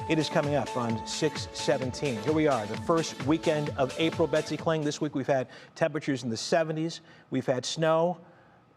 It is coming up on 6/17. Here we are, the first weekend of April. Betsy Kling, this week we've had temperatures in the 70s. We've had snow.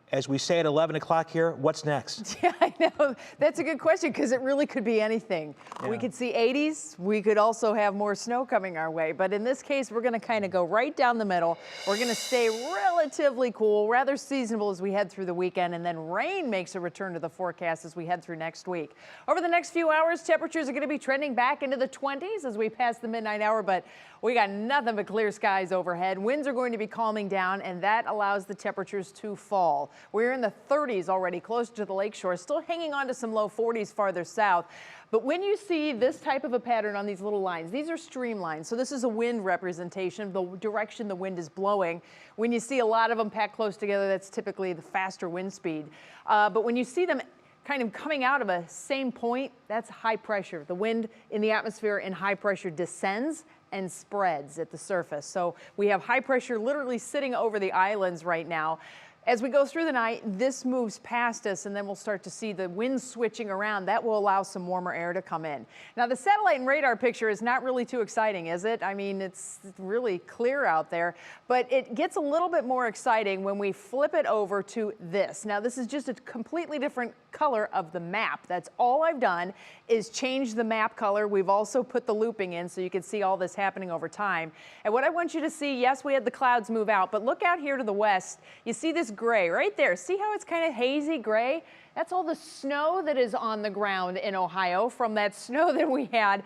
As we say at 11 o'clock here, what's next? Yeah, I know. That's a good question because it really could be anything. Yeah. We could see 80s. We could also have more snow coming our way. But in this case, we're going to kind of go right down the middle. We're going to stay relatively cool, rather seasonable as we head through the weekend. And then rain makes a return to the forecast as we head through next week. Over the next few hours, temperatures are going to be trending back into the 20s as we pass the midnight hour. But we got nothing but clear skies overhead. Winds are going to be calming down, and that allows the temperatures to fall. We're in the 30s already, close to the lakeshore, still hanging on to some low 40s farther south. But when you see this type of a pattern on these little lines, these are stream lines. So this is a wind representation, the direction the wind is blowing. When you see a lot of them packed close together, that's typically the faster wind speed. But when you see them kind of coming out of a same point, that's high pressure. The wind in the atmosphere in high pressure descends and spreads at the surface. So we have high pressure literally sitting over the islands right now. As we go through the night, this moves past us, and then we'll start to see the wind switching around. That will allow some warmer air to come in. Now, the satellite and radar picture is not really too exciting, is it? I mean, it's really clear out there, but it gets a little bit more exciting when we flip it over to this. Now, this is just a completely different color of the map. That's all I've done is change the map color. We've also put the looping in so you can see all this happening over time. And what I want you to see, yes, we had the clouds move out, but look out here to the west. You see this gray right there. See how it's kind of hazy gray? That's all the snow that is on the ground in Ohio from that snow that we had.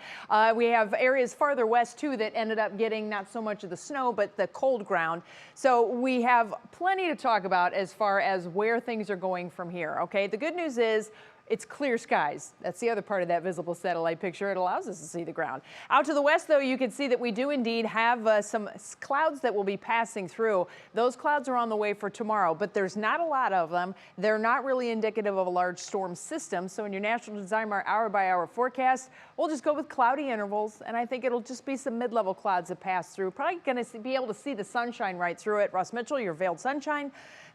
We have areas farther west too that ended up getting not so much of the snow, but the cold ground. So we have plenty to talk about as far as where things are going from here. Okay, the good news is it's clear skies. That's the other part of that visible satellite picture. It allows us to see the ground. Out to the west, though, you can see that we do indeed have some clouds that will be passing through. Those clouds are on the way for tomorrow, but there's not a lot of them. They're not really indicative of a large storm system. So in your National Designer hour-by-hour forecast, we'll just go with cloudy intervals, and I think it'll just be some mid-level clouds that pass through. Probably going to be able to see the sunshine right through it. Russ Mitchell, your veiled sunshine.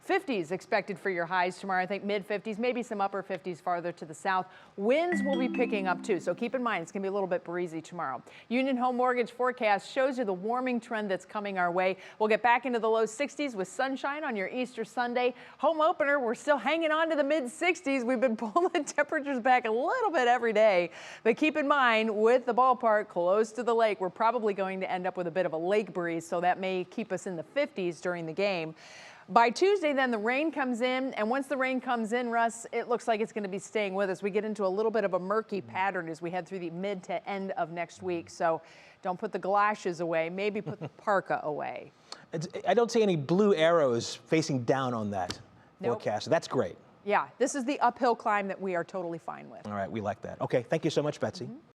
50s expected for your highs tomorrow. I think mid-50s, maybe some upper 50s farther to the south. Winds will be picking up too, so keep in mind it's going to be a little bit breezy tomorrow. Union Home Mortgage forecast shows you the warming trend that's coming our way. We'll get back into the low 60s with sunshine on your Easter Sunday. Home opener, we're still hanging on to the mid-60s. We've been pulling temperatures back a little bit every day, but keep in mind with the ballpark close to the lake, we're probably going to end up with a bit of a lake breeze, so that may keep us in the 50s during the game. By Tuesday, then the rain comes in, and once the rain comes in, Russ, it looks like it's going to be staying with us. We get into a little bit of a murky pattern as we head through the mid to end of next week. So don't put the galoshes away. Maybe put the parka away. I don't see any blue arrows facing down on that Nope. forecast. So that's great. Yeah, this is the uphill climb that we are totally fine with. All right, we like that. Okay, thank you so much, Betsy.